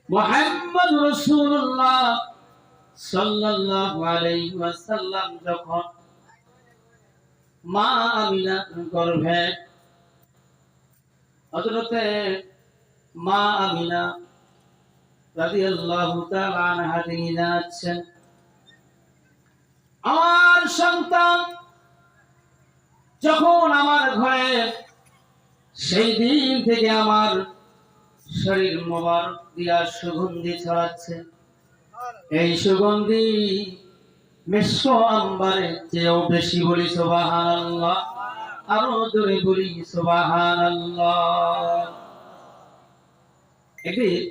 মুহাম্মদ রাসূলুল্লাহ সাল্লাল্লাহু আলাইহি ওয়াসাল্লাম যখন মা আমিনার গর্ভে হযরতে মা আমিনা রাদিয়াল্লাহু তাআলা আনহা তিনি জানাচ্ছেন, আমার সন্তান যখন আমার ঘরে, সেই দিন থেকে আমার শরীর মোবারক দিয়া সুগন্ধি ছড়াচ্ছে। এই সুগন্ধি মিশ্র আম্বারের চেয়েও বেশি। বলি সুবহানাল্লাহ, আরো জোরে বলি সুবহানাল্লাহ। একদিন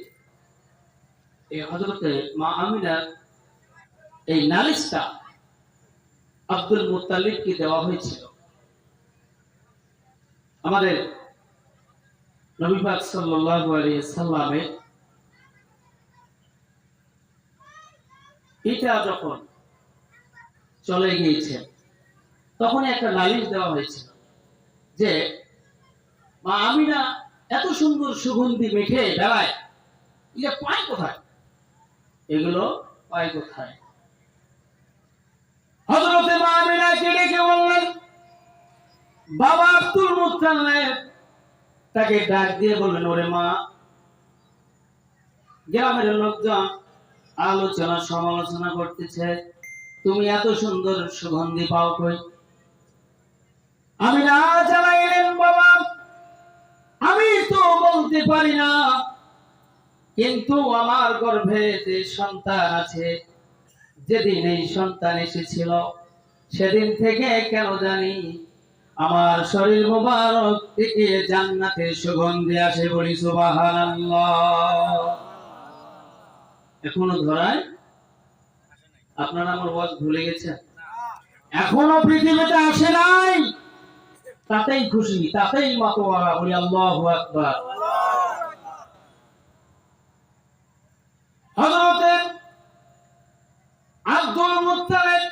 এই হযরতে মা আমিনার এই নালিশটা আব্দুল মুত্তালিবকে দেওয়া হয়েছিল। আমাদের নবী পাক সাল্লাল্লাহু আলাইহি সাল্লামের এটা যখন চলে গিয়েছে, তখন একটা নালিশ দেওয়া হয়েছিল যে মা আমিনা এত সুন্দর সুগন্ধি মেখে বেড়ায়, এটা পায় কোথায়? এগুলো পায় কোথায়? হযরতে মা আমিনাকে ডেকে বললেন, বাবা আব্দুল মুত্তালিব তাকে ডাক দিয়ে বললেন, ওরে মা, গ্রামের লোকজন আলোচনা সমালোচনা করতেছে, তুমি এত সুন্দর সুগন্ধি পাও কই? আমি না জানাইলেন, বাবা আমি তো বলতে পারি না, কিন্তু আমার গর্ভে যে সন্তান আছে, যেদিন এই সন্তান এসেছিল সেদিন থেকে কেন জানি আমার শরীর মোবারক থেকে জান্নাতের সুগন্ধি আসে। বলি সুবহানাল্লাহ। এখনো ধরায় আপনারা আমার ওয়াজ ভুলে গেছেন? এখনো পৃথিবীতে আসে নাই, তাতেই খুশি, তাতেই মাতোয়ারা। বলি আল্লাহু আকবার। হযরতে আব্দুল মুত্তালিব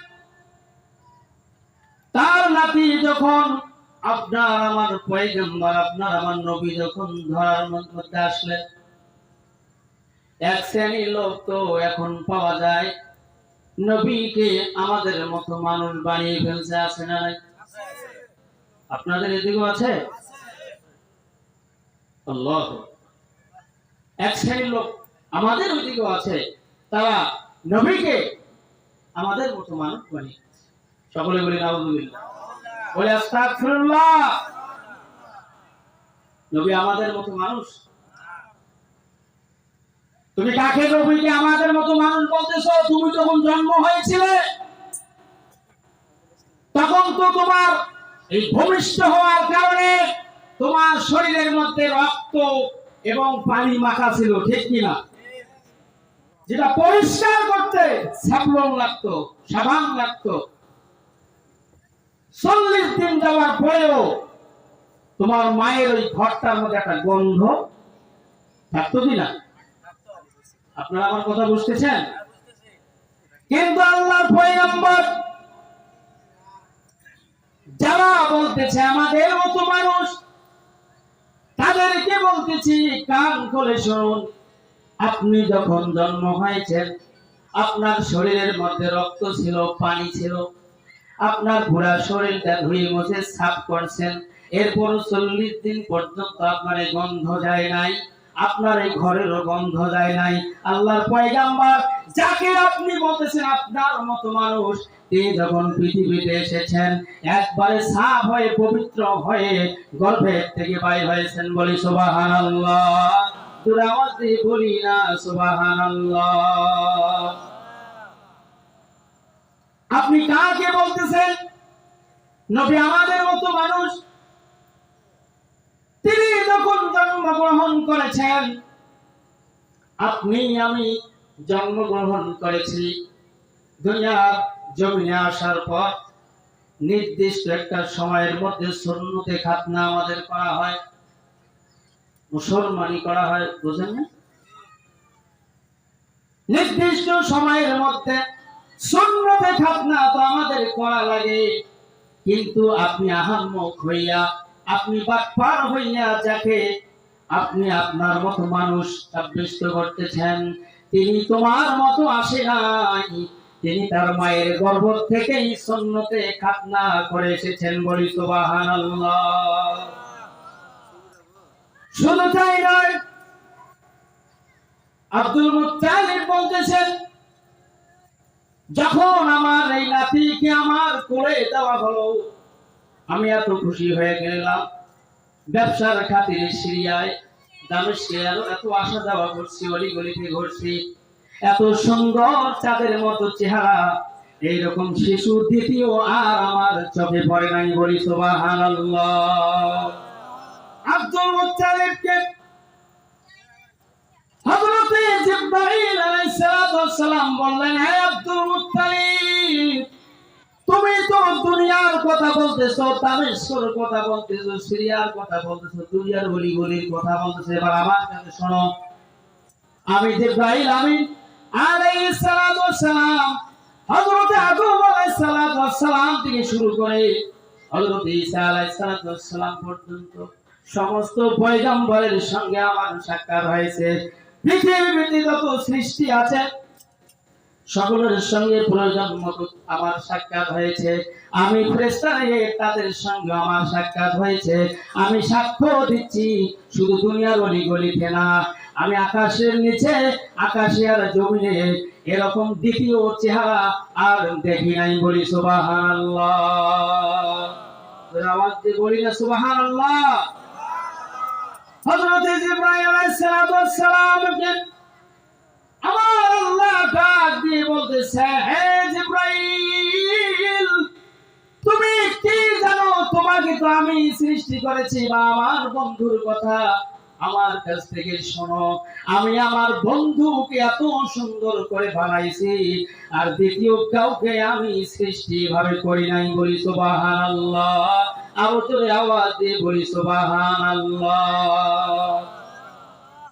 তার নাতি যখন আপনার আমার পয়গম্বর, আপনার আমার নবী যখন ধরার মধ্যে আসলেন, এক শ্রেণীর লোক তো এখন পাওয়া যায় নবীকে আমাদের মতো মানুষ বানিয়ে ফেলছে। আছে না নাই? আপনাদের এদিকেও আছে? আল্লাহ। এক শ্রেণীর লোক আমাদের ওইদিকেও আছে, তারা নবীকে আমাদের মতো মানুষ বানিয়ে ফেলছে। সকলে বলি নাউযুবিল্লাহ, বলি আস্তাগফিরুল্লাহ। নবী আমাদের মতো মানুষ? তুমি কাকে নবীকে আমাদের মতো মানুষ বলতেছো? তুমি যখন জন্ম হয়েছিলে তখন তো তোমার এই ভূমিষ্ঠ হওয়ার কারণে তোমার শরীরের মধ্যে রক্ত এবং পানি মাখা ছিল, ঠিক কিনা? যেটা পরিষ্কার করতে সাবলন লাগতো, সাবান লাগতো। 40 দিন যাওয়ার পরেও তোমার মায়ের ওই ঘরটার মধ্যে একটা গন্ধ থাকতো কিনা? আপনারা আমার কথা বুঝতেছেন? কিন্তু আল্লাহর পয়গম্বর যারা বলতেছে আমাদের মতো মানুষ, তাদেরকে বলতেছি কান খুলে শুনুন। আপনি যখন জন্ম হয়েছেন, আপনার শরীরের মধ্যে রক্ত ছিল, পানি ছিল, আপনার পুরা শরীরটা ধুয়ে মুছে সাফ করছেন, এরপর 40 দিন পর্যন্ত আপনার এই গন্ধ যায় নাই, আপনার এই ঘরেরও গন্ধ যায় নাই। আল্লাহর পয়গম্বর যাকে আপনি বলতেছেন আপনার মতো মানুষ, তিনি যখন পৃথিবীতে এসেছেন একবারে সাফ হয়ে পবিত্র হয়ে গর্ভের থেকে বাইর হয়েছেন। বলি সুবহানাল্লাহ। জোরে আওয়াজ দিয়ে বলি না সুবহানাল্লাহ। আপনি কাকে বলতেছেন নবী আমাদের মতো মানুষ? তিনি যখন জন্মগ্রহণ করেছেন, আপনি আমি জন্মগ্রহণ করেছি, দুনিয়ার জমিনে আসার পর নির্দিষ্ট একটা সময়ের মধ্যে সুন্নতে খাতনা আমাদের করা হয়, মুসলমানি করা হয়, বুঝেন না? নির্দিষ্ট সময়ের মধ্যে সুন্নতে খাতনা তো আমাদের করা লাগে। কিন্তু আপনি আহাম্মক হইয়া, আপনি বাটপার হইয়া যাকে আপনি আপনার মতো মানুষ সাব্যস্ত করতেছেন, তিনি তোমার মতো আসে নাই, তিনি তার মায়ের গর্ভ থেকেই সুন্নতে খাতনা করে এসেছেন। বলি সুবহানাল্লাহ। শুধু তাই নয়, আব্দুল মুত্তালিব বলতেছেন, যখন আমার এই নাতিকে আমার কোলে দেওয়া হলো, আমি এত খুশি হয়ে গেলাম। ব্যবসার খাতিরে সিরিয়ায় দামেস্কে এত আসা যাওয়া করছি, অলিগলিতে ঘুরছি, এত সুন্দর চাঁদের মতো চেহারা এইরকম শিশু দ্বিতীয় আর আমার চোখে পড়ে নাই। বলি সুবহানাল্লাহ। আব্দুল মুত্তালিবকে হযরতে জিবরাইল আলাইহিস সালাম বললেন, হে আব্দুল মুত্তালিব, তুমি তো দুনিয়ার কথা বলতেছো, দামেস্কের কথা বলতেছো, সিরিয়ার কথা বলতেছো, দুনিয়ার অলিগলির কথা বলতেছো, এবার আমার কাছে শোনো। আমি জিবরাইল আমিন আলাইহিস সালাম হযরতে আদম আলাইহিস সালাম থেকে শুরু করে হযরত ঈসা আলাইহিস সালাম পর্যন্ত সমস্ত পয়গম্বরের সঙ্গে আমার সাক্ষাৎ হয়েছে। পৃথিবীতে যত সৃষ্টি আছে সকলের সঙ্গে প্রয়োজন মতো আমার সাক্ষাৎ হয়েছে। আমি ফেরেশতা হয়ে তাদের সঙ্গে আমার সাক্ষাৎ হয়েছে। আমি সাক্ষ্য দিচ্ছি, শুধু দুনিয়ার অলিগলিতে না, আমি আকাশের নিচে, আকাশে আর জমিনে এরকম দ্বিতীয় চেহারা আর দেখি নাই। বলি সুবহানাল্লাহ। আওয়াজ দিয়ে বলি না সুবহানাল্লাহ। হযরত জিবরাইল আলাইহিস সালামকে আমার আল্লাহ ডাক দিয়ে বলতেছে, হে জিবরাইল, তুমি কি জানো, তোমাকে তো আমি সৃষ্টি করেছি, বা আমার বন্ধুর কথা আমার কাছ থেকে শোনো। আমি আমার বন্ধুকে এত সুন্দর করে বানাইছি, আর দ্বিতীয় কাউকে আমি সৃষ্টি ভাবে করি নাই। বলি সুবহানাল্লাহ। আরো জোরে আওয়াজ দিয়ে বলি সুবহানাল্লাহ।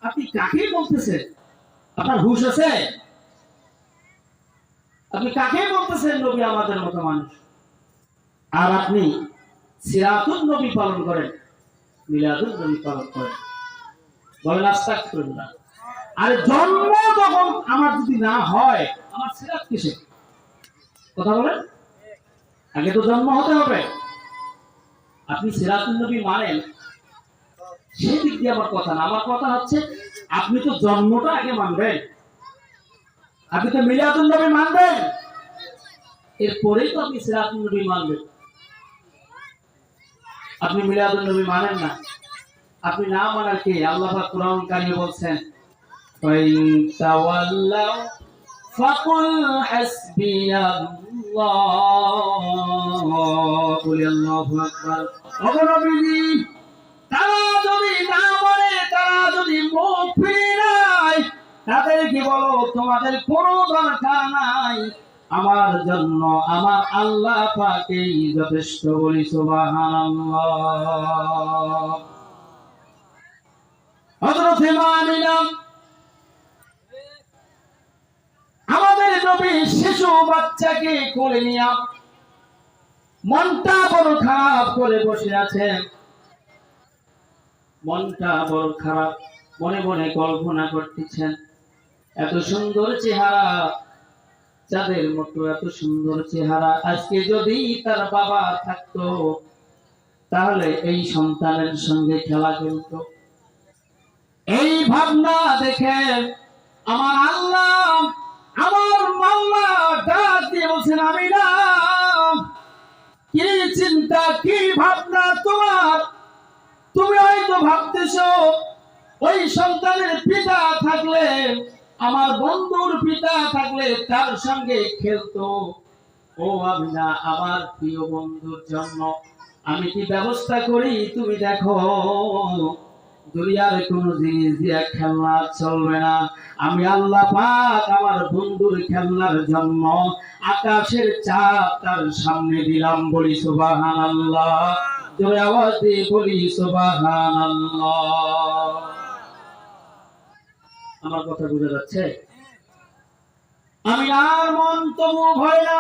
আপনি কাকে বলতেছেন? আপনার হুঁশ আছে? আপনি কাকে বলতেছেন নবী আমাদের মতো মানুষ? আর আপনি সিরাতুন নবী পালন করেন, মিলাদুন নবী পালন করেন। বলেন আস্তাগফিরুল্লাহ। আরে জন্ম যখন আমার যদি না হয়, আমার সিরাত কিসে? কথা বলেন। আগে তো জন্ম হতে হবে। আপনি সিরাতুন নবী মানেন, সেই দিক দিয়ে আমার কথা না। আমার কথা হচ্ছে, আপনি তো জন্মটা আগে মানবেন, আপনি তো মিলাদুন নবী মানবেন, এরপরেই তো আপনি সিরাতুন নবী মানবেন। আপনি মিলাদুন নবী মানেন না, আপনি না মানার কি? আল্লাহ পাক কোরআন কারিমে বলছেন, ফাইন তাওয়াল্লাউ ফাকুল হাসবিয়াল্লাহ। বলি আল্লাহু আকবার। ওগো নবীজি, তারা যদি না মানে, তারা যদি মুখ ফিরিয়ে নেয়, তাদেরকে বলো তোমাদের কোনো দরকার নাই, আমার জন্য আমার আল্লাহ পাকেই যথেষ্ট। বলি সুবহানাল্লাহ। হযরত আমিনা আমাদের নবী শিশু বাচ্চাকে কোলে নিয়ে মনটা বড় খারাপ করে বসে আছেন। মনটা বড় খারাপ, মনে মনে কল্পনা করতেছেন, এত সুন্দর চেহারা, চাঁদের মতো এত সুন্দর চেহারা, আজকে যদি তার বাবা থাকতো, তাহলে এই সন্তানের সঙ্গে খেলা খেলতো। এই ভাবনা দেখে আমার আল্লাহ, আমার মাওলা ডাক দিয়ে বলছেন, আমিনা, কি চিন্তা, কি ভাবনা তোমার? তুমি হয়তো ভাবতেছো ওই সন্তানের পিতা থাকলে, আমার বন্ধুর পিতা থাকলে তার সঙ্গে খেলতো। ও আমিনা, আমার প্রিয় বন্ধুর জন্য আমি কি ব্যবস্থা করি তুমি দেখো। দুনিয়ার কোন জিনিস দিয়ে খেলনা চলবে না। আমি আল্লাহ পাক আমার বন্ধুর খেলনার জন্য আকাশের চাঁদ তার সামনে দিলাম। বলি সুবহানাল্লাহ। জোরে আওয়াজ দিয়ে বলি সুবহানাল্লাহ। আমার কথা বুঝা যাচ্ছে? আমি আর মন তবু ভয় না,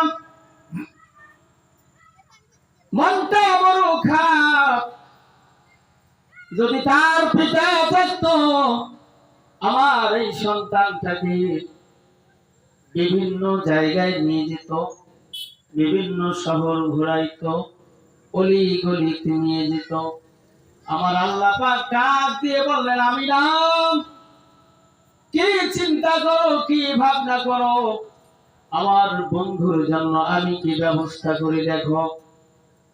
মনটা বড় খারাপ। যদি তার পিতা থাকতো, আমার এই সন্তানটাকে বিভিন্ন জায়গায় নিয়ে যেত, বিভিন্ন শহর ঘুরাইতো, অলি গলিতে নিয়ে যেত। আমার আল্লাহ পাক ডাক দিয়ে বললেন, আমি নাম কি চিন্তা করো, কি ভাবনা করো, আমার বন্ধুর জন্য আমি কি ব্যবস্থা করি দেখো।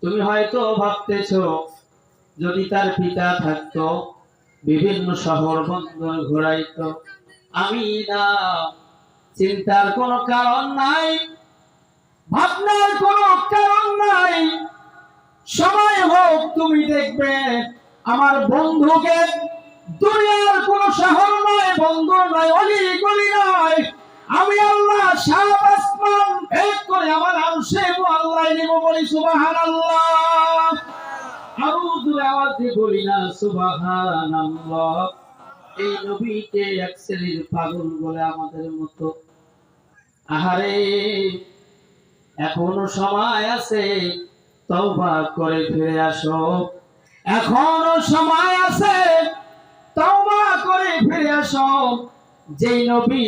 তুমি হয়তো ভাবতেছো যদি তার পিতা থাকতো, বিভিন্ন শহর বন্দর ঘোরাইতো। আমি না, চিন্তার কোনো কারণ নাই, ভাবনার কোনো কারণ নাই। সময় হোক তুমি দেখবে আমার বন্ধুকে দুনিয়ার কোন শহর নয়, বন্ধু নয়, অলি গলি নয়, আমি আল্লাহ সাত আসমান ভেদ করে আমার আরশে আল্লাহ নিব। বলি সুবহানাল্লাহ। আরো জোরে আওয়াজ দিয়ে বলি না সুবহানাল্লাহ। এই নবীকে এক শ্রেণীর পাগল বলে আমাদের মতো। আহারে, এখনো সময় আছে, তওবা করে ফিরে আসো। এখনো সময় আছে, তওবা করে ফিরে আসো। যেই নবী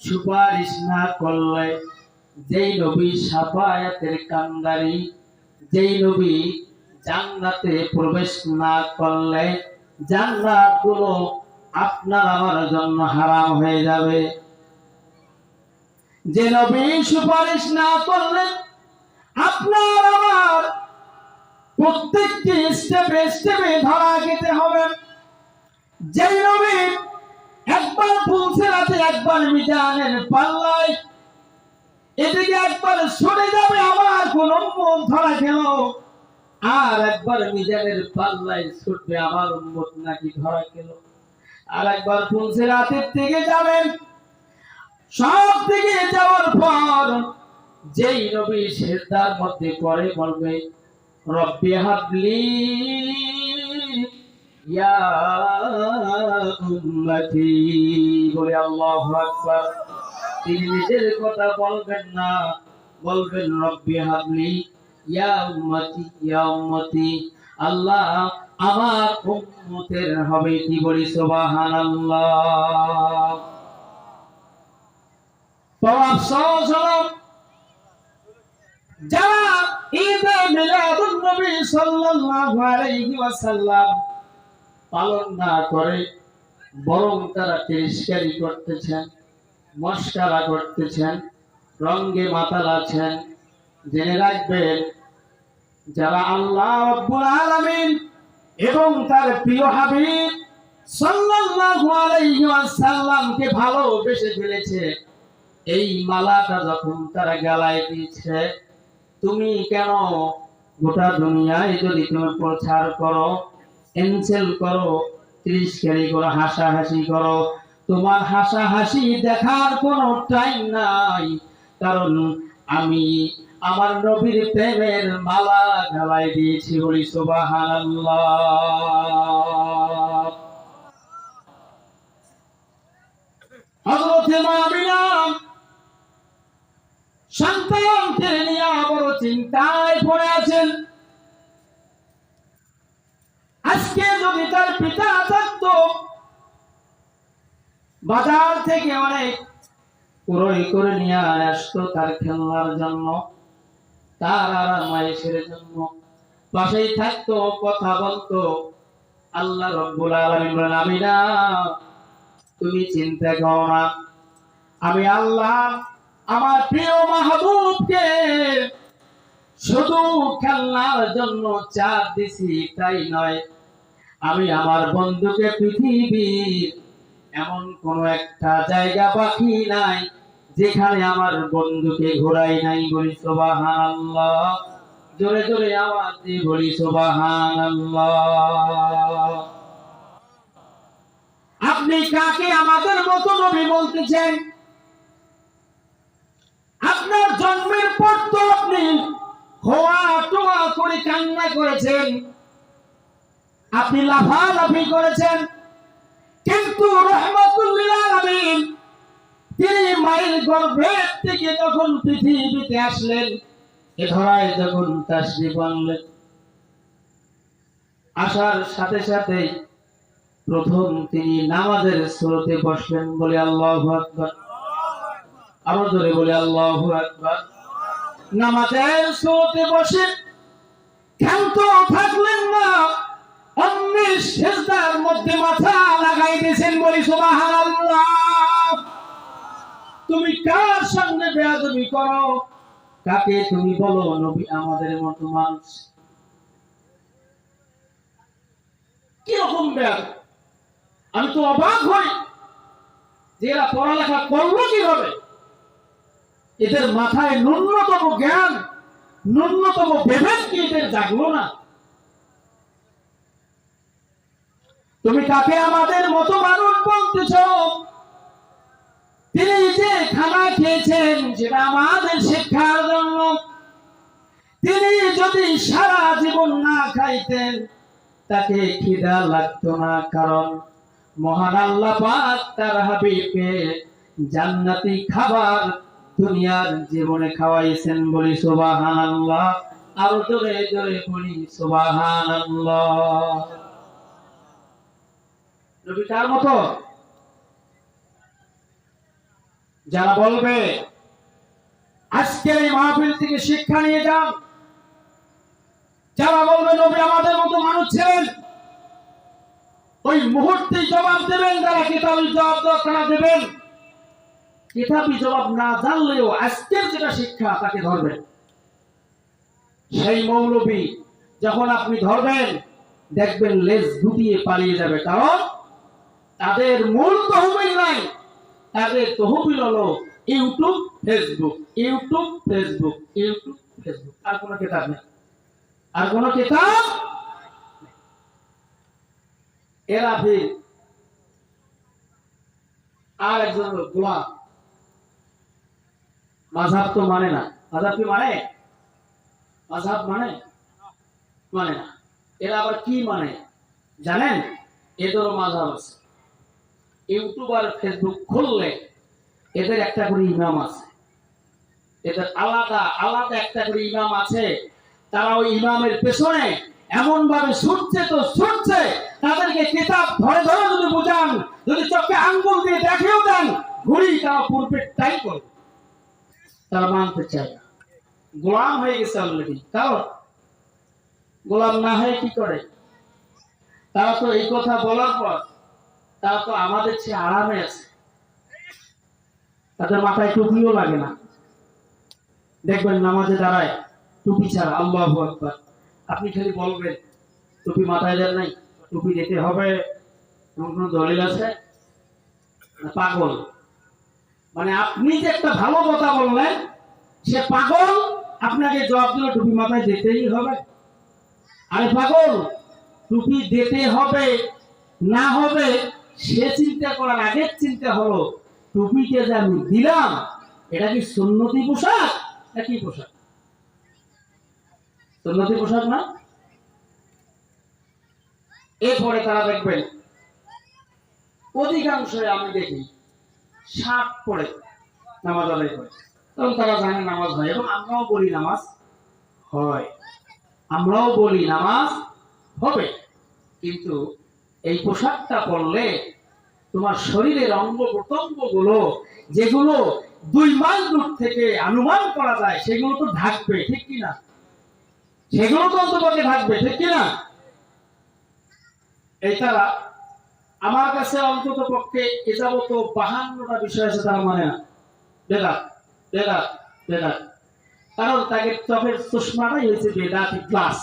সুপারিশ না করলে, যেই নবী শাফায়াতের কান্ডারি, যেই নবী জান্নাতে প্রবেশ না করলে জান্নাত গুলো আপনার আমার জন্য হারাম হয়ে যাবে। যে নবী সুপারিশ না করলে আপনার আমার প্রত্যেকটি স্টেপে স্টেপে ধরা খেতে হবে। যেই নবী একবার পুলসিরাতে, একবার মিজানের পাল্লায়, এদিকে একবার সরে যাবে আমার কোন উম্মত ধরা খেল, আর একবার মিজানের পাল্লায় ছুটবে আমার উম্মত নাকি ধরা খেল। আর একবার পুলসিরাতের দিকে যাবেন, সব দিকে যাওয়ার পর যেই নবী সিজদার মধ্যে পড়ে বলবে রব্বি হাবলি ইয়া উম্মতি, বলে আল্লাহু আকবার। তিনি নিজের কথা বলবেন না, বলবেন রব্বি হাবলি ইয়া উম্মতি ইয়া উম্মতি। আল্লাহ আমার উম্মতের হবে কি, বলি সুবহানাল্লাহ। তো আফসোস হলো যারা ঈদে মিলাদুন নবী সাল্লাল্লাহু আলাইহি ওয়াসাল্লাম পালন না করে, বরং তারা তিরস্কারি করতেছেন, মস্করা করতেছেন, রঙ্গে মাতাল আছেন। জেনে রাখবেন, যারা আল্লাহ রাব্বুল আলামিন এবং তার প্রিয় হাবিব সাল্লাল্লাহু আলাইহি ওয়াসাল্লামকে ভালোবেসে ফেলেছে, এই মালাটা যখন তারা গালায় দিয়েছে, তুমি কেন গোটা দুনিয়ায় যদি তুমি প্রচার করো, এনসেল করো, তিরস্কারি করো, হাসাহাসি করো, তোমার হাসাহাসি দেখার কোনো টাইম নাই। কারণ আমি আমার নবীর প্রেমের মালা গালায় দিয়েছি, বলি সুবহানাল্লাহ। হযরত আমিনা সন্তানকে নিয়ে বড় চিন্তায় পড়ে আছেন। আজকে যদি তার পিতা থাকতো, বাজার থেকে অনেক ক্রয় করে নিয়ে আসতো তার খেলনার জন্য, তার আরামায়েশের জন্য, পাশেই থাকতো, কথা বলতো। আল্লাহ রাব্বুল আলামিন বলেন, আমিনা তুমি চিন্তা করো না, আমি আল্লাহ আমার প্রিয় মাহবুবকে শুধু খেলনার জন্য চাপ দিছি তাই নয়, আমি আমার বন্ধুকে পৃথিবীর এমন কোন একটা জায়গা বাকি নাই যেখানে আমার বন্ধুকে ঘোরাই নাই, বলি সুবহানাল্লাহ। জোরে জোরে আওয়াজ দিয়ে বলি সুবহানাল্লাহ। আপনি কাকে আমাদের মতো নবী বলতেছেন? আপনার জন্মের পর তো আপনি হোয়া টোয়া করে কান্না করেছেন, আপনি লাফালাফি করেছেন, কিন্তু রাহমাতুল লিল আলামিন তিনি মায়ের গর্ভে থেকে যখন পৃথিবীতে আসলেন, এ ধরায় যখন তাশরীফ আনলেন, আসার সাথে সাথে প্রথম তিনি নামাজের শুরুতে বসলেন, বলে আল্লাহু আকবার। আরো জোরে বলে আল্লাহু আকবার। নামাজের শুরুতে বসে ক্ষান্ত থাকলেন না, অন্যের সিজদার মধ্যে মাথা লাগাই দিয়েছেন, বলি সুবহানাল্লাহ। তুমি কার সামনে বেয়াদবি করো? কাকে তুমি বলো নবী আমাদের মতো মানুষ? কি রকম বেয়াদব! আমি তো অবাক হই যে এরা পড়ালেখা করলো কিভাবে। এদের মাথায় ন্যূনতম জ্ঞান, ন্যূনতম বিবেক কি এদের জাগলো না? তুমি কাকে আমাদের মতো মানুষ বলতেছ? তিনি যে খানা খেয়েছেন সেটা আমাদের শিক্ষার জন্য। তিনি যদি সারা জীবন না খাইতেন তাকে খিদা লাগতো না, কারণ মহান আল্লাহ পাক তার হাবিবকে জান্নাতি খাবার দুনিয়ার জীবনে খাওয়াইছেন, বলি সুবহানাল্লাহ। আরো জোরে জোরে বলি সুবহানাল্লাহ। নবী কার মতো? যারা বলবে আজকের এই মাহফিল থেকে শিক্ষা নিয়ে যান, যারা বলবে নবী আমাদের মতো মানুষ ছিলেন, ওই মুহূর্তে জবাব দেবেন। যারা কিতাবি জবাব দরকার দেবেন, কিতাবি জবাব না জানলেও আজকের যেটা শিক্ষা তাকে ধরবেন। সেই মৌলবী যখন আপনি ধরবেন দেখবেন লেজ গুটিয়ে পালিয়ে যাবে, কারণ তাদের মূল তহবিল নাই। তাদের তহবিল হলো YouTube Facebook, YouTube Facebook, YouTube Facebook. আর কোনো কিতাব নেই, আর কোনো কিতাব। এরা ফির আর একজন গোলাম। মাযহাব তো মানে না। মাযহাব কি মানে? মাযহাব মানে মানে না। এরা আবার কি মানে জানেন? এদেরও মাযহাব আছে। ইউটিউব আর ফেসবুক খুললে এদের একটা করে ইমাম আছে, এদের আলাদা আলাদা একটা করে ইমাম আছে। তারা ওই ইমামের পেছনে এমন ভাবে ছুটছে তো ছুটছে, তাদেরকে কিতাব ধরে ধরে যদি বুঝান, যদি চোখে আঙ্গুল দিয়ে দেখেও দেন, ঘুরি তারা পূর্বের টাই করবে। তারা মানতে চায় না, গোলাম হয়ে গেছে অলরেডি। কারণ গোলাম না হয়ে কি করে? তারা তো এই কথা বলার পর তারা তো আমাদের চেয়ে আরামে আছে, তাদের মাথায় টুপিও লাগে না। দেখবেন নামাজে দাঁড়ায় টুপি ছাড়া, আল্লাহু আকবার। আপনি খালি বলবেন টুপি মাথায় দেন নাই, টুপি দিতে হবে, এমন কোন দলিল আছে? পাগল। মানে আপনি যে একটা ভালো কথা বললেন, সে পাগল, আপনাকে জবাব দিল টুপি মাথায় দিতেই হবে। আরে পাগল, টুপি দিতে হবে না হবে সে চিন্তা করার আগে চিন্তা হলো টুপিকে যে আমি দিলাম এটা কি সুন্নতি পোশাক নাকি পোশাক? সুন্নতি পোশাক না? এরপরে তারা দেখবেন অধিকাংশ আমি দেখি শার্ট পরে নামাজ আদায় করে, এবং তারা জানে নামাজ হয়। এবং আমরাও বলি নামাজ হয়, আমরাও বলি নামাজ হবে, কিন্তু এই পোশাকটা পরলে তোমার শরীরের অঙ্গ প্রত্যঙ্গ গুলো যেগুলো 2 মাইল দূর থেকে অনুমান করা যায় সেগুলো তো ঢাকবে, ঠিক কিনা? সেগুলো তো অন্তপক্ষে ঢাকবে, ঠিক কিনা? এই তারা আমার কাছে অন্তত পক্ষে এ যাবত 52টা বিষয় আছে তারা মানে না। বেদাত, বেদাত, বেদাত। কারণ তাকে চোখের চশমাটাই হয়েছে বেদাতি ক্লাস।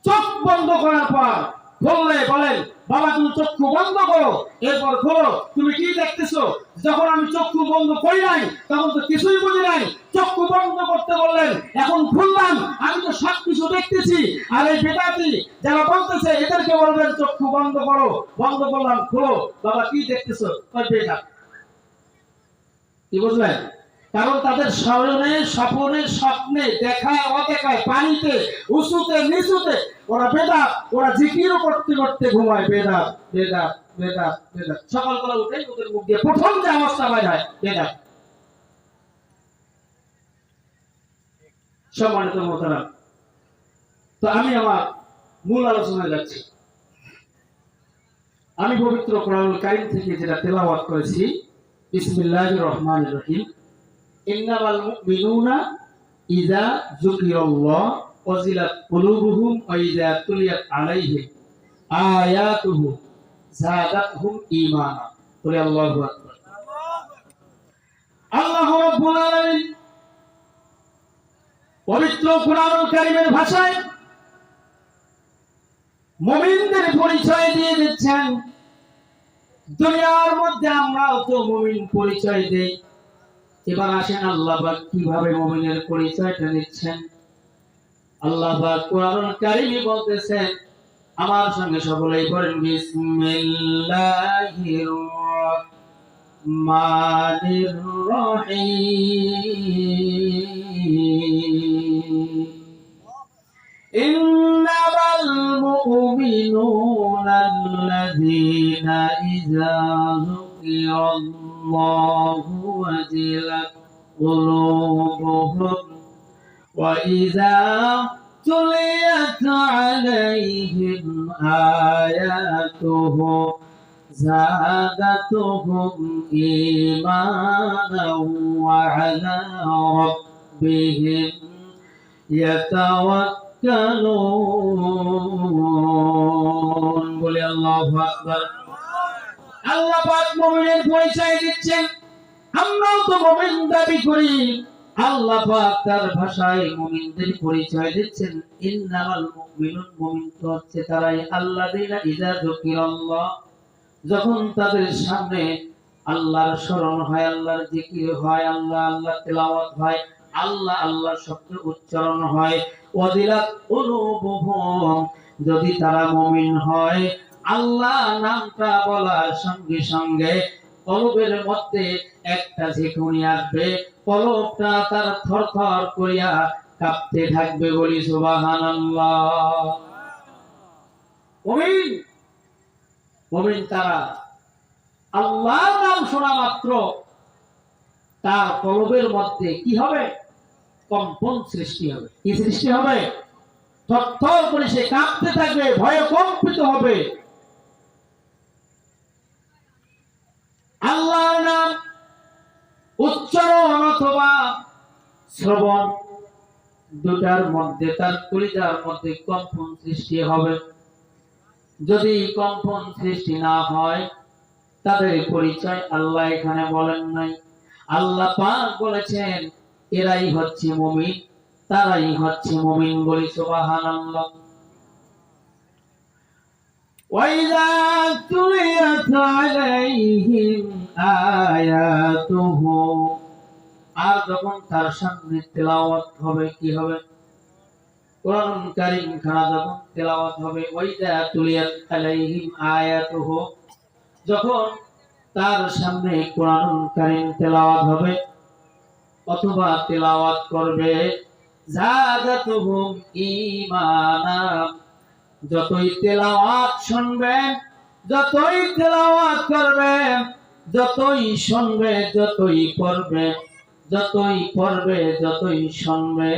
চোখ বন্ধ করার পর বললে বলেন বাবা তুমি চক্ষু বন্ধ করো, এরপর খোলো, তুমি কি দেখতেছো? যখন আমি চক্ষু বন্ধ করি নাই তখন তো কিছুই বুঝি নাই, চক্ষু বন্ধ করতে বললেন, এখন খুললাম, আমি তো সবকিছু দেখতেছি। আর এই বেদাতি যারা বলতেছে এদেরকে বলবেন চক্ষু বন্ধ করো, বন্ধ করলাম, খোলো, বাবা কি দেখতেছো? বেদাত। কি বুঝলেন? কারণ তাদের স্মরণে স্বপনে স্বপ্নে দেখায় অদেখায় পানিতে উঁচুতে নিচুতে ওরা বেদাত, ওরা জিকিরও করতে করতে ঘুমায়। বেদাত, বেদাত, বেদাত, বেদাত। সকালবেলা উঠে ওদের মুখ দিয়ে প্রথম যে আওয়াজটা বাইর হয় বেদাত। সম্মানিত মোহতারাম, তো আমি আমার মূল আলোচনায় যাচ্ছি। আমি পবিত্র কোরআনুল কারীম থেকে যেটা তেলাওয়াত করেছি, বিসমিল্লাহির রহমানির রহিম। ইন্নামাল মুমিনুনা ইযা যুকিরাল্লাহ ওয়াজিলাত কুলুবুহুম ওয়া ইযা তুলিয়াত আলাইহিম আয়াতুহু যাদাতহুম ঈমানা। বলে আল্লাহু আকবার। আল্লাহ রাব্বুল আলামিন পবিত্র কোরআনুল কারীমের ভাষায় মুমিনদের পরিচয় দিয়ে দিচ্ছেন। দুনিয়ার মধ্যে আমরাও তো মুমিন পরিচয় দেই। এবার আসেন আল্লাহ পাক কিভাবে মুমিনের পরিচয়টা দিচ্ছেন। আল্লাহ পাক কোরআনুল কারীমে বলতেছেন, আমার সঙ্গে সকলেই পড়েন, বিসমিল্লাহির রহমানির রহিম। ইন্নামাল মুমিনুনা আল্লাযীনা ইযা যুকিরাল্লাহু ওয়াজিলাত কুলুবুহুম ওয়া ইযা তুলিয়াত আলাইহিম আয়াতুহু যাদাতুহুম ঈমানাও ওয়া আলা রাব্বিহিম ইয়াতাওয়াক্কালুন। বলে আল্লাহু আকবার। আল্লাহ পাক মুমিনের পরিচয় দিচ্ছেন। আমরাও তো মুমিন দাবি করি। আল্লাহ পাক তার ভাষায় মুমিনদের পরিচয় দিচ্ছেন, ইন্নামাল মুমিনুন, মুমিন তো হচ্ছে তারাই আল্লাযীনা ইযা যুকিরাল্লাহ, যখন তাদের সামনে আল্লাহর স্মরণ হয়, আল্লাহর জিকির হয়, আল্লাহ তেলাওয়াত হয়, আল্লাহ শব্দ উচ্চারণ হয়, ওয়াজিলাত কুলুবুহুম, যদি তারা মুমিন হয়, আল্লাহ নামটা বলার সঙ্গে সঙ্গে কলবের মধ্যে একটা ঝিঁকুনি আসবে, কলবটা তার থরথর করিয়া কাঁপতে থাকবে। বলি সুবহানাল্লাহ। মুমিন তারা আল্লাহর নাম শোনা মাত্র তার কলবের মধ্যে কি হবে? কম্পন সৃষ্টি হবে। কি সৃষ্টি হবে? থরথর করে সে কাঁপতে থাকবে, ভয়ে কম্পিত হবে। আল্লাহর নাম উচ্চারণ অথবা শ্রবণ, দুটার মধ্যে তার কলিজার মধ্যে কম্পন সৃষ্টি হবে। যদি কম্পন সৃষ্টি না হয়, তাদের পরিচয় আল্লাহ এখানে বলেন নাই। আল্লাহ পাক বলেছেন, এরাই হচ্ছে মুমিন, তারাই হচ্ছে মুমিন। বলি সুবহানাল্লাহ। وَإِذَا تُلِيَتْ عَلَيْهِمْ آيَاتُهُ, আর যখন তার সামনে তেলাওয়াত হবে, কি হবে? কোরআন কারীম খানা যখন তেলাওয়াত হবে, ওয়াইদা তুলিয়াত আলাইহিম আয়াতুহু, যখন তার সামনে কোরআন কারীম তেলাওয়াত হবে অথবা তেলাওয়াত করবে, যাদাতুহুম ঈমানা, যতই তেলাওয়াত শুনবেন, যতই তেলাওয়াত করবেন, যতই শুনবে, যতই পড়বে, যতই শুনবে,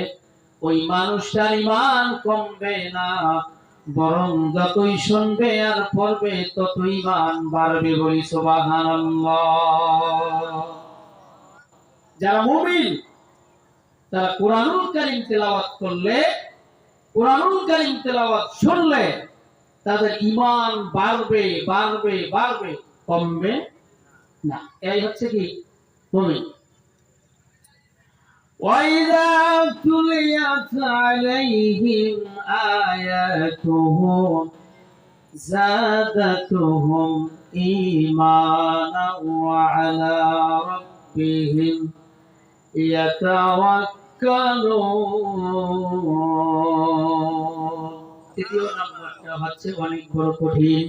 ওই মানুষটার ঈমান কমবে না, বরং যতই শুনবে আর পড়বে ততই ঈমান বাড়বে। বলি সুবহানাল্লাহ। যারা মুমিন তারা কোরআনুল কারীম তেলাওয়াত করলে, কোরআনুল কারীম তেলাওয়াত শুনলে তাদের ঈমান বাড়বে, কমবে না। এই হচ্ছে কি মুমিন। وَإِذَا تُلِيَتْ عَلَيْهِمْ آيَاتُهُ زَادَتْهُمْ إِيمَانًا وَعَلَى رَبِّهِمْ يَتَوَكَّلُونَ। তৃতীয় নম্বরটা হচ্ছে অনেক বড় কঠিন।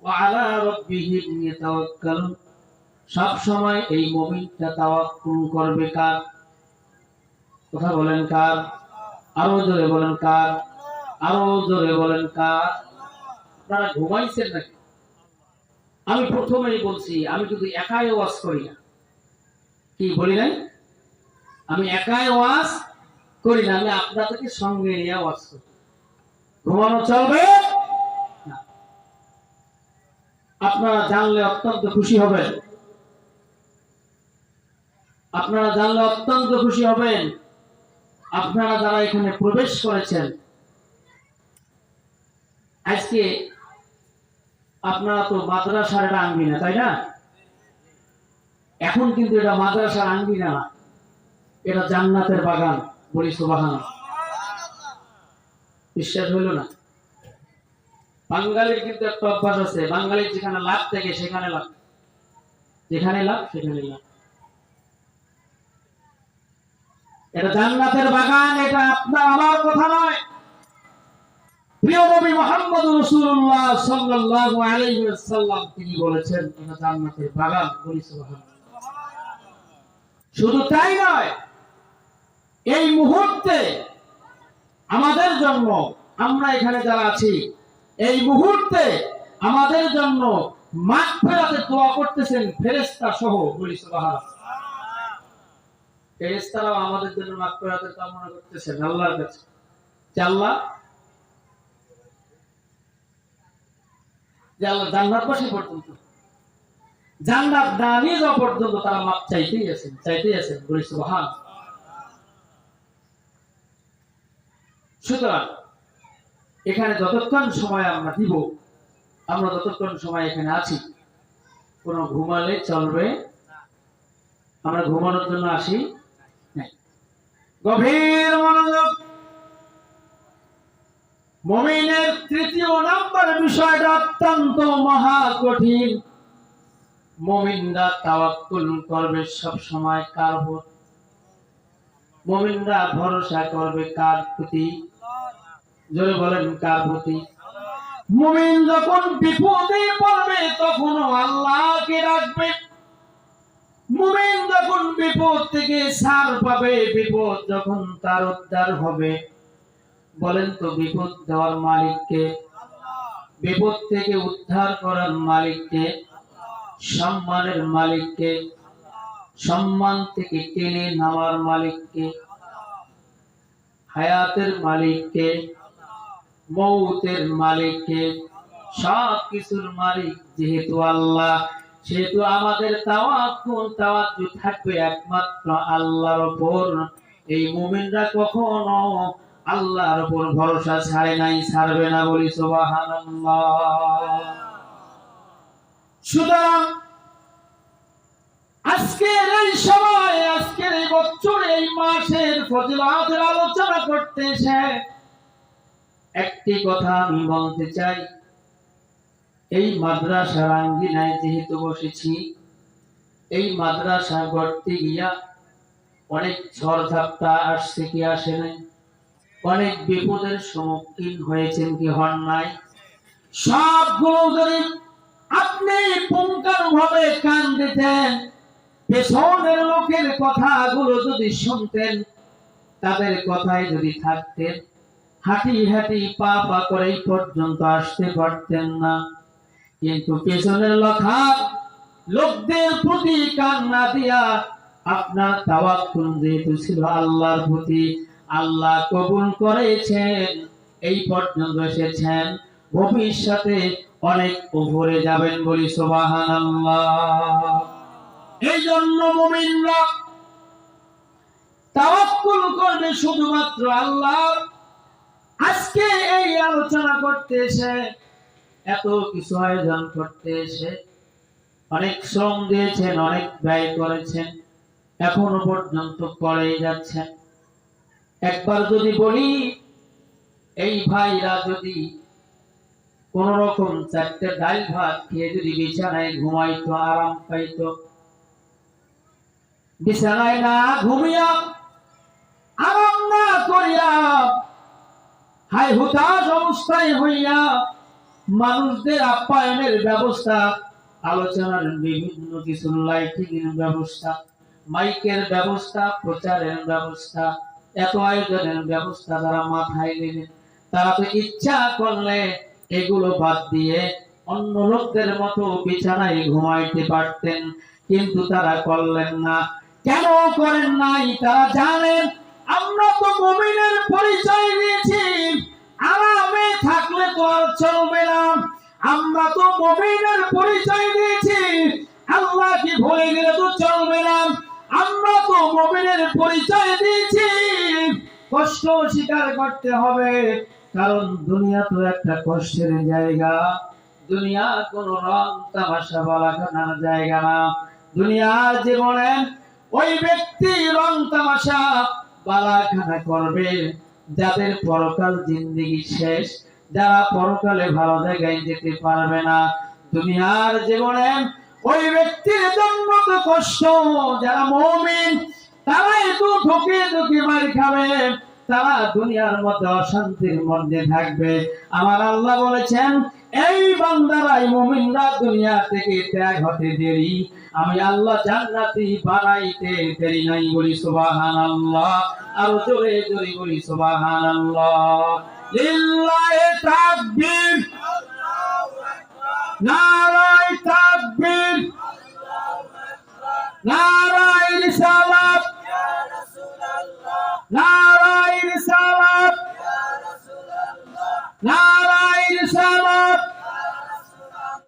وَعَلَى رَبِّهِمْ يَتَوَكَّلُونَ, সব সময় এই মুমিনটা তাওয়াক্কুল করবে কার? কথা বলেন কার? আরো জোরে বলেন কার? আরো জোরে বলেন কার? আপনারা ঘুমাইছেন নাকি? আমি প্রথমেই বলছি, আমি কিন্তু একাই ওয়াজ করি না। কি বলি নাই? আমি একাই ওয়াজ করি না, আমি আপনাদেরকে সঙ্গে নিয়ে ওয়াজ করি। ঘুমানো চলবে না। আপনারা জানলে অত্যন্ত খুশি হবেন। আপনারা জানলে অত্যন্ত খুশি হবেন। আপনারা যারা এখানে প্রবেশ করেছেন, আজকে আপনারা তো মাদ্রাসার এটা আঙ্গিনা, তাই না? এখন কিন্তু এটা মাদ্রাসার আঙ্গিনা না, এটা জান্নাতের বাগান। বলি সুবহানাল্লাহ। বিশ্বাস হইল না? বাঙালির কিন্তু একটা অভ্যাস আছে, বাঙালির যেখানে লাভ থেকে সেখানে লাভ, যেখানে লাভ সেখানে লাভ। এটা জান্নাতের বাগান, এটা আপনার আমার কথা নয়। প্রিয় নবী মুহাম্মদ রাসূলুল্লাহ সাল্লাল্লাহু আলাইহি ওয়াসাল্লাম তিনি বলেছেন এটা জান্নাতের বাগান। বলি সুবহানাল্লাহ। শুধু তাই নয়, এই মুহূর্তে আমাদের জন্য, আমরা এখানে যারা আছি, এই মুহূর্তে আমাদের জন্য মাগফিরাতের দোয়া করতেছেন ফেরেশতা সহ। বলি সুবহানাল্লাহ। ফেরেশতারাও আমাদের জন্য মাগফিরাতের কামনা করতেছেন আল্লাহর কাছে, যে আল্লাহ জান্নাত বাসী পর্যন্ত, জান্নাত দানি যাওয়া পর্যন্ত তারা মাপ চাইতেই আছেন। বলি সুবহানাল্লাহ। সুতরাং এখানে যতক্ষণ সময় আমরা দিব, আমরা যতক্ষণ সময় এখানে আছি, কোন ঘুমালে চলবে? আমরা ঘুমানোর জন্য আসি নাই। গভীর মনোযোগ। মুমিনের তৃতীয় নম্বর বিষয়টা অত্যন্ত মহা কঠিন। মুমিনরা তাওয়াক্কুল করবে সব সময় কার উপর? মুমিনরা ভরসা করবে কার প্রতি? জোরে বলেন, কার প্রতি? মুমিন যখন বিপদে পড়বে তখন আল্লাহকে ডাকবে। মুমিন যখন বিপদ থেকে ছাড় পাবে, বিপদ যখন তার উদ্ধার হবে, বলেন তো বিপদ দেওয়ার মালিককে? বিপদ থেকে উদ্ধার করার মালিককে? সম্মানের মালিককে? সম্মান থেকে টেনে নেওয়ার মালিককে? হায়াতের মালিককে? মৌতের মালিককে? সব কিছুর মালিক যেহেতু আল্লাহ, সেহেতু আমাদের তাওয়াক্কুল তাওয়াজ্জুহ থাকবে একমাত্র আল্লাহর উপর। এই মুমিনরা কখনো আল্লাহর উপর ভরসা ছাড়ে নাই, ছাড়বে না। বলি সুবহানাল্লাহ। সুতরাং আজকের এই সময়, আজকের এই বছর, এই মাসের ফজিলতের আলোচনা করতে এসে একটি কথা আমি বলতে চাই। এই মাদ্রাসার আঙ্গিনায় যেহেতু বসেছি, এই মাদ্রাসা গড়তে গিয়া অনেক ঝড় ঝাপটা আসছে কি আসে নাই? অনেক বিপদের সম্মুখীন হয়েছেন কি হন নাই? সবগুলো যদি আপনি পুঙ্খানুভাবে কান দিতেন, পেছনের লোকের কথাগুলো যদি শুনতেন, তাদের কথায় যদি থাকতেন, হাঁটি হাঁটি পা পা করে এই পর্যন্ত আসতে পারতেন না। কিন্তু পেছনের লোকদের প্রতি কান না দিয়া আপনার তাওয়াক্কুল যেহেতু ছিল আল্লাহর প্রতি, আল্লাহ কবুল করেছেন, এই পর্যন্ত এসেছেন, ভবিষ্যতে অনেক উপরে যাবেন। বলি সুবহানাল্লাহ। এই জন্য মুমিনরা তাওয়াক্কুল করবে শুধুমাত্র আল্লাহর। আজকে এই আলোচনা করতে এসে, এত কিছু আয়োজন করতে এসে অনেক শ্রম দিয়েছেন, অনেক ব্যয় করেছেন, এখনো পর্যন্ত করেই যাচ্ছেন। একবার যদি বলি, এই ভাইরা যদি কোন রকম 4টে ডাল ভাত খেয়ে যদি বিছানায় ঘুমাইতো, আরাম পাইতো, বিছানায় না ঘুমিয়া, আরাম না করিয়া, হাই হুতাশ অবস্থায় হইয়া মানুষদের আপ্যায়নের ব্যবস্থা, আলোচনার বিভিন্ন কিছু লাইটিং এর ব্যবস্থা, মাইকের ব্যবস্থা, প্রচারের ব্যবস্থা, এত আয়োজনের ব্যবস্থা যারা মাথায় নিলেন, তারা তো ইচ্ছা করলে এগুলো বাদ দিয়ে অন্য লোকদের মতো বিছানায় ঘুমাইতে পারতেন, কিন্তু তারা করলেন না। কেন করেন নাই? তারা জানেন আমরা তো মুমিনের পরিচয় দিয়েছি, আরামে থাকলে তো আর চলবে না, আমরা তো মুমিনের পরিচয় দিয়েছি, আল্লাহ কি ভুলে গেলে তো চলবে না। আমরা তো মুমিনের পরিচয় দিয়েছি, কষ্ট স্বীকার করতে হবে, কারণ দুনিয়া তো একটা কষ্টের জায়গা। দুনিয়া কোন রং তামাশা বালাখানার জায়গা না। দুনিয়ার জীবনে ওই ব্যক্তি রং তামাশা বালাখানা করবে যাদের পরকাল জিন্দেগি শেষ, যারা পরকালে ভালো জায়গায় যেতে পারবে না। দুনিয়ার জীবনে ওই ব্যক্তির জন্য তো কষ্ট। যারা মুমিন তারাই তো ঢুকে ঢুকে মার খাবে, তারা দুনিয়ার মধ্যে অশান্তির মধ্যে থাকবে। আমার আল্লাহ বলেছেন, এই বান্দারাই মুমিনরা দুনিয়া থেকে ত্যাগ হতে দেরি, আমি আল্লাহ জান্নাতি বানাইতে দেরি নাই। বলি সুবহানাল্লাহ, আর জোরে জোরে বলি সুবহানাল্লাহ। লিল্লাহি তাকবীর, নারায়ে তাকবীর, নারায়ে রিসালাত, নারায়ে রিসালাত, নারায়ে রিসালাত।